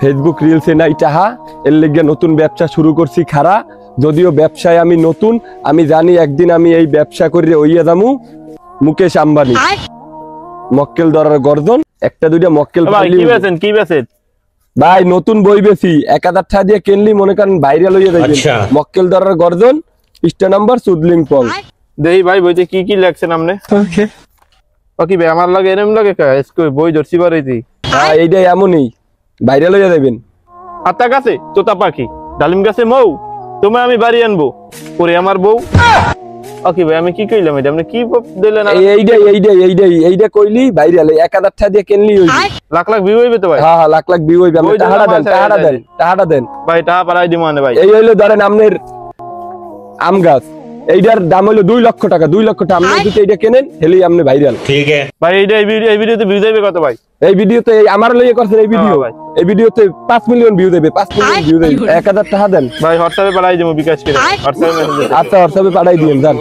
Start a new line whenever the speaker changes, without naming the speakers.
Facebook রিলসে নাই টাহা, এর লেগে নতুন ব্যবসা শুরু করছি খারা। যদিও ব্যবসায় আমি নতুন, আমি জানি একদিন আমি এই ব্যবসা করে ওইয়া যামু মুকেশ আম্বানি। মক্কেল ধরার গর্জন, একটা দুইটা মক্কেল
কি বেচেন
ভাই? নতুন বই বেশি 1000 টাকা দিয়ে কিনলি মনে করেন ভাইরাল হইয়া যাবে। মক্কেল ধরার গর্জন, পৃষ্ঠা নাম্বার সুদলিং পং।
দেই ভাই বইতে কি লেখছেন আপনি? ওকে ভাই আমার লাগে এরকম লাগে বই ধরছি বাড়াইছি।
হ্যাঁ এইটা এমনই ভাইরাল হইয়া যাবেন।
আতা গাছে তোতা পাখি, ডালিম গাছে মৌ, তোমায় আমি বাড়ি আনবো পরে আমার বউ। ওকে ভাই আমি কি কইলাম? এটা আপনি কি দিলেন?
এইটা কইলি ভাইরাল। 1000 টাকা দিয়ে কিনলি
লাখ লাখ ভিউ হইবে তো ভাই?
হ্যাঁ লাখ লাখ ভিউ হইবে। আপনি টাকাটা দেন
ভাই, টাকা পাঠাই দিমু আনে ভাই।
এই হইলো ধরেন আপনার আম গাছ, এইটার দাম হলো 2 লক্ষ টাকা। 2 লক্ষ টাকা আপনি যদি এইটা কেনেন হেলেই আপনি ভাইরাল।
ঠিক আছে ভাই। এই ভিডিওতে ভিউ যাবে কত ভাই?
এই ভিডিওতে আমার লইয়া করছেন এই ভিডিও, এই ভিডিওতে 5 মিলিয়ন ভিউ দেবে। 5 মিলিয়ন ভিউ দেবে। 1000 টাকা দেন
ভাই, হোয়াটসঅ্যাপে পাঠাই দিমু বিকাশ করে। হোয়াটসঅ্যাপে মেসেজ।
আচ্ছা হোয়াটসঅ্যাপে পাঠাই দিয়েন যান।